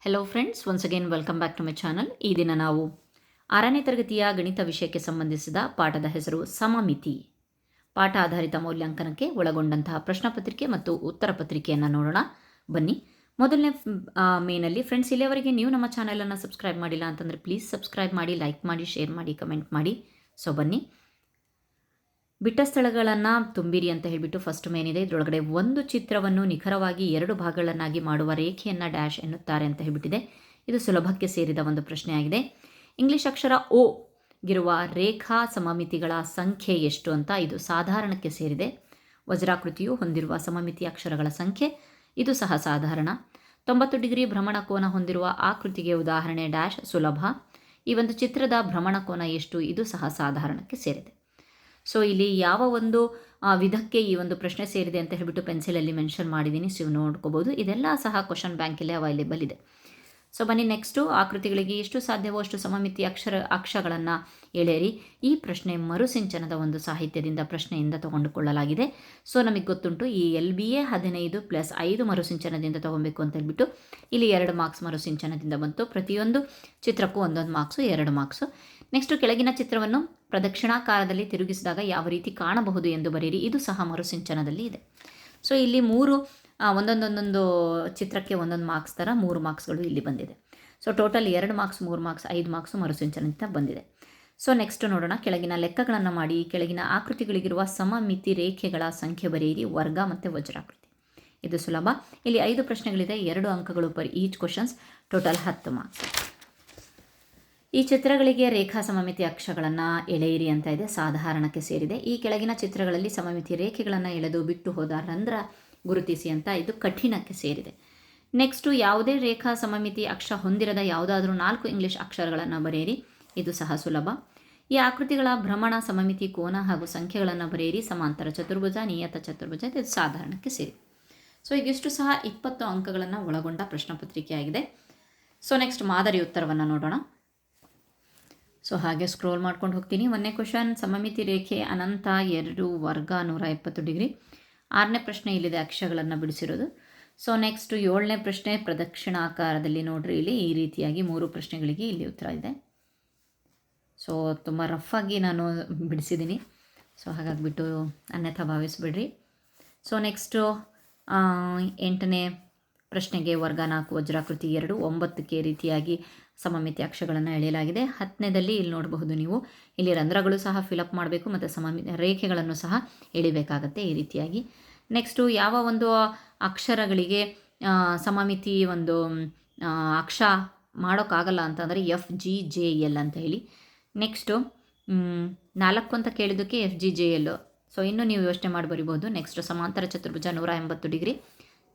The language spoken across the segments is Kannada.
Hello friends, once again welcome back to my channel. ಈ ದಿನ ನಾವು 6ನೇ ತರಗತಿಯ ಗಣಿತ ವಿಷಯಕ್ಕೆ ಸಂಬಂಧಿಸಿದ ಪಾಠದ ಹೆಸರು ಸಮಮಿತಿ. ಪಾಠ ಆಧಾರಿತ ಮೌಲ್ಯಾಂಕನಕ್ಕೆ ಒಳಗೊಂಡಂತಹ ಪ್ರಶ್ನೆ ಪತ್ರಿಕೆ ಮತ್ತು ಉತ್ತರ ಪತ್ರಿಕೆಯನ್ನು ನೋಡೋಣ. ಬನ್ನಿ. ಮೊದಲನೇ ಮೇನಲ್ಲಿ ಫ್ರೆಂಡ್ಸ್, ಇಲ್ಲಿಯವರೆಗೆ ನೀವು ನಮ್ಮ ಚಾನಲನ್ನು ಸಬ್ಸ್ಕ್ರೈಬ್ ಮಾಡಿಲ್ಲ ಅಂತಂದರೆ ಪ್ಲೀಸ್ ಸಬ್ಸ್ಕ್ರೈಬ್ ಮಾಡಿ, ಲೈಕ್ ಮಾಡಿ, ಶೇರ್ ಮಾಡಿ, ಕಮೆಂಟ್ ಮಾಡಿ. ಸೊ ಬನ್ನಿ. ಬಿಟ್ಟ ಸ್ಥಳಗಳನ್ನು ತುಂಬಿರಿ ಅಂತ ಹೇಳಿಬಿಟ್ಟು ಫಸ್ಟ್ ಮೇನಿದೆ. ಇದರೊಳಗಡೆ ಒಂದು ಚಿತ್ರವನ್ನು ನಿಖರವಾಗಿ 2 ಭಾಗಗಳನ್ನಾಗಿ ಮಾಡುವ ರೇಖೆಯನ್ನು ಡ್ಯಾಶ್ ಎನ್ನುತ್ತಾರೆ ಅಂತ ಹೇಳಿಬಿಟ್ಟಿದೆ. ಇದು ಸುಲಭಕ್ಕೆ ಸೇರಿದ ಒಂದು ಪ್ರಶ್ನೆಯಾಗಿದೆ. ಇಂಗ್ಲಿಷ್ ಅಕ್ಷರ ಓ ಗಿರುವ ರೇಖಾ ಸಮಮಿತಿಗಳ ಸಂಖ್ಯೆ ಎಷ್ಟು ಅಂತ. ಇದು ಸಾಧಾರಣಕ್ಕೆ ಸೇರಿದೆ. ವಜ್ರಾಕೃತಿಯು ಹೊಂದಿರುವ ಸಮಮಿತಿ ಅಕ್ಷರಗಳ ಸಂಖ್ಯೆ, ಇದು ಸಹ ಸಾಧಾರಣ. 90 ಡಿಗ್ರಿ ಭ್ರಮಣ ಕೋನ ಹೊಂದಿರುವ ಆಕೃತಿಗೆ ಉದಾಹರಣೆ ಡ್ಯಾಶ್ ಸುಲಭ. ಈ ಒಂದು ಚಿತ್ರದ ಭ್ರಮಣ ಕೋನ ಎಷ್ಟು, ಇದು ಸಹ ಸಾಧಾರಣಕ್ಕೆ ಸೇರಿದೆ. ಸೊ ಇಲ್ಲಿ ಯಾವ ಒಂದು ವಿಧಕ್ಕೆ ಈ ಒಂದು ಪ್ರಶ್ನೆ ಸೇರಿದೆ ಅಂತ ಹೇಳಿಬಿಟ್ಟು ಪೆನ್ಸಿಲಲ್ಲಿ ಮೆನ್ಷನ್ ಮಾಡಿದ್ದೀನಿ. ಸೊ ನೋಡ್ಕೋಬೋದು. ಇದೆಲ್ಲ ಸಹ ಕ್ವಶನ್ ಬ್ಯಾಂಕಲ್ಲೇ ಅವೈಲೇಬಲ್ ಇದೆ. ಸೊ ಬನ್ನಿ ನೆಕ್ಸ್ಟು, ಆಕೃತಿಗಳಿಗೆ ಎಷ್ಟು ಸಾಧ್ಯವೋ ಅಷ್ಟು ಸಮಮಿತಿ ಅಕ್ಷಗಳನ್ನು ಎಳೆಯಿರಿ. ಈ ಪ್ರಶ್ನೆ ಮರುಸಿಂಚನದ ಒಂದು ಸಾಹಿತ್ಯದಿಂದ ಪ್ರಶ್ನೆಯಿಂದ ತಗೊಂಡುಕೊಳ್ಳಲಾಗಿದೆ. ಸೊ ನಮಗೆ ಗೊತ್ತುಂಟು ಈ LBA 15 + 5 ಮರುಸಿಂಚನದಿಂದ ತೊಗೊಬೇಕು ಅಂತ ಹೇಳ್ಬಿಟ್ಟು ಇಲ್ಲಿ 2 ಮಾರ್ಕ್ಸ್ ಮರುಸಿಂಚನದಿಂದ ಬಂತು. ಪ್ರತಿಯೊಂದು ಚಿತ್ರಕ್ಕೂ 1 ಮಾರ್ಕ್ಸು, 2 ಮಾರ್ಕ್ಸು. ನೆಕ್ಸ್ಟು, ಕೆಳಗಿನ ಚಿತ್ರವನ್ನು ಪ್ರದಕ್ಷಿಣಾಕಾರದಲ್ಲಿ ತಿರುಗಿಸಿದಾಗ ಯಾವ ರೀತಿ ಕಾಣಬಹುದು ಎಂದು ಬರೆಯಿರಿ. ಇದು ಸಹ ಮರುಸಿಂಚನದಲ್ಲಿ ಇದೆ. ಸೊ ಇಲ್ಲಿ 3 ಒಂದೊಂದೊಂದೊಂದು ಚಿತ್ರಕ್ಕೆ 1 ಮಾರ್ಕ್ಸ್ ಥರ 3 ಮಾರ್ಕ್ಸ್ಗಳು ಇಲ್ಲಿ ಬಂದಿದೆ. So total 2 marks, 3 marks, 5 marks ಮರುಸಿಂಚನದಿಂದ ಬಂದಿದೆ. ಸೊ ನೆಕ್ಸ್ಟ್ ನೋಡೋಣ. ಕೆಳಗಿನ ಲೆಕ್ಕಗಳನ್ನು ಮಾಡಿ ಕೆಳಗಿನ ಆಕೃತಿಗಳಿಗಿರುವ ಸಮಮಿತಿ ರೇಖೆಗಳ ಸಂಖ್ಯೆ ಬರೆಯಿರಿ. ವರ್ಗ ಮತ್ತು ವಜ್ರಾಕೃತಿ. ಇದು ಸುಲಭ. ಇಲ್ಲಿ 5 ಪ್ರಶ್ನೆಗಳಿದೆ, 2 ಅಂಕಗಳು per each questions, total 10 marks. ಈ ಚಿತ್ರಗಳಿಗೆ ರೇಖಾ ಸಮಮಿತಿ ಅಕ್ಷಗಳನ್ನು ಎಳೆಯಿರಿ ಅಂತ ಇದೆ. ಸಾಧಾರಣಕ್ಕೆ ಸೇರಿದೆ. ಈ ಕೆಳಗಿನ ಚಿತ್ರಗಳಲ್ಲಿ ಸಮಮಿತಿ ರೇಖೆಗಳನ್ನು ಎಳೆದು ಬಿಟ್ಟು ಹೋದ ರಂಧ್ರ ಗುರುತಿಸಿ ಅಂತ. ಇದು ಕಠಿಣಕ್ಕೆ ಸೇರಿದೆ. ನೆಕ್ಸ್ಟು, ಯಾವುದೇ ರೇಖಾ ಸಮಮಿತಿ ಅಕ್ಷ ಹೊಂದಿರದ ಯಾವುದಾದ್ರೂ 4 ಇಂಗ್ಲಿಷ್ ಅಕ್ಷರಗಳನ್ನು ಬರೆಯಿರಿ. ಇದು ಸಹ ಸುಲಭ. ಈ ಆಕೃತಿಗಳ ಭ್ರಮಣ, ಸಮಮಿತಿ, ಕೋನ ಹಾಗೂ ಸಂಖ್ಯೆಗಳನ್ನು ಬರೆಯಿರಿ. ಸಮಾಂತರ ಚತುರ್ಭುಜ, ನಿಯತ ಚತುರ್ಭುಜ, ಇದು ಸಾಧಾರಣಕ್ಕೆ ಸೇರಿದೆ. ಸೊ ಇದಿಷ್ಟು ಸಹ 20 ಅಂಕಗಳನ್ನು ಒಳಗೊಂಡ ಪ್ರಶ್ನೆ ಪತ್ರಿಕೆಯಾಗಿದೆ. ಸೊ ನೆಕ್ಸ್ಟ್ ಮಾದರಿ ಉತ್ತರವನ್ನು ನೋಡೋಣ. ಸೊ ಹಾಗೆ ಸ್ಕ್ರೋಲ್ ಮಾಡ್ಕೊಂಡು ಹೋಗ್ತೀನಿ. 1ನೇ ಕ್ವಶನ್, ಸಮಮಿತಿ ರೇಖೆ ಅನಂತ 2 ವರ್ಗ 170 ಡಿಗ್ರಿ. 6ನೇ ಪ್ರಶ್ನೆ ಇಲ್ಲಿದೆ, ಅಕ್ಷಗಳನ್ನು ಬಿಡಿಸಿರೋದು. ಸೊ ನೆಕ್ಸ್ಟು 7ನೇ ಪ್ರಶ್ನೆ, ಪ್ರದಕ್ಷಿಣಾಕಾರದಲ್ಲಿ ನೋಡ್ರಿ. ಇಲ್ಲಿ ಈ ರೀತಿಯಾಗಿ 3 ಪ್ರಶ್ನೆಗಳಿಗೆ ಇಲ್ಲಿ ಉತ್ತರ ಇದೆ. ಸೊ ತುಂಬ ರಫಾಗಿ ನಾನು ಬಿಡಿಸಿದ್ದೀನಿ. ಸೊ ಹಾಗಾಗಿಬಿಟ್ಟು ಅನ್ಯಥಾ ಭಾವಿಸ್ಬಿಡ್ರಿ. ಸೊ ನೆಕ್ಸ್ಟು 8ನೇ ಪ್ರಶ್ನೆಗೆ ವರ್ಗ 4 ವಜ್ರಾಕೃತಿ 2, 9ಕ್ಕೆ ರೀತಿಯಾಗಿ ಸಮಮಿತಿ ಅಕ್ಷಗಳನ್ನು ಎಳೆಯಲಾಗಿದೆ. 10ನೇದಲ್ಲಿ ಇಲ್ಲಿ ನೋಡಬಹುದು ನೀವು, ಇಲ್ಲಿ ರಂಧ್ರಗಳು ಸಹ ಫಿಲಪ್ ಮಾಡಬೇಕು ಮತ್ತು ರೇಖೆಗಳನ್ನು ಸಹ ಎಳಿಬೇಕಾಗತ್ತೆ ಈ ರೀತಿಯಾಗಿ. ನೆಕ್ಸ್ಟು, ಯಾವ ಒಂದು ಅಕ್ಷರಗಳಿಗೆ ಸಮಮಿತಿ ಒಂದು ಅಕ್ಷ ಮಾಡೋಕ್ಕಾಗಲ್ಲ ಅಂತಂದರೆ FGJL ಅಂತ ಹೇಳಿ. ನೆಕ್ಸ್ಟು 4 ಅಂತ ಕೇಳಿದ್ದಕ್ಕೆ FGJL. ಸೊ ಇನ್ನು ನೀವು ಯೋಚನೆ ಮಾಡಿ ಬರಿಬೋದು. ನೆಕ್ಸ್ಟು, ಸಮಾಂತರ ಚತುರ್ಭುಜ 180 ಡಿಗ್ರಿ,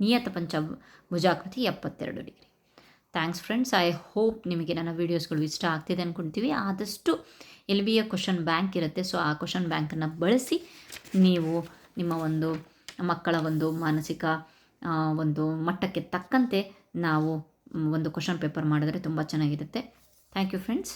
ನಿಯತ ಪಂಚಭುಜಾಕೃತಿ 72 degree. Thanks friends. I hope ನಿಮಗೆ ನನ್ನ ವೀಡಿಯೋಸ್ಗಳು ಇಷ್ಟ ಆಗ್ತಿದೆ ಅಂದ್ಕೊಳ್ತೀವಿ. ಆದಷ್ಟು LBA ಕ್ವಶನ್ ಬ್ಯಾಂಕ್ ಇರುತ್ತೆ. ಸೊ ಆ ಕ್ವಶನ್ ಬ್ಯಾಂಕನ್ನು ಬಳಸಿ ನೀವು ನಿಮ್ಮ ಒಂದು ಮಕ್ಕಳ ಒಂದು ಮಾನಸಿಕ ಒಂದು ಮಟ್ಟಕ್ಕೆ ತಕ್ಕಂತೆ ನಾವು ಒಂದು ಕ್ವಶನ್ ಪೇಪರ್ ಮಾಡಿದ್ರೆ ತುಂಬ ಚೆನ್ನಾಗಿರುತ್ತೆ. Thank you friends.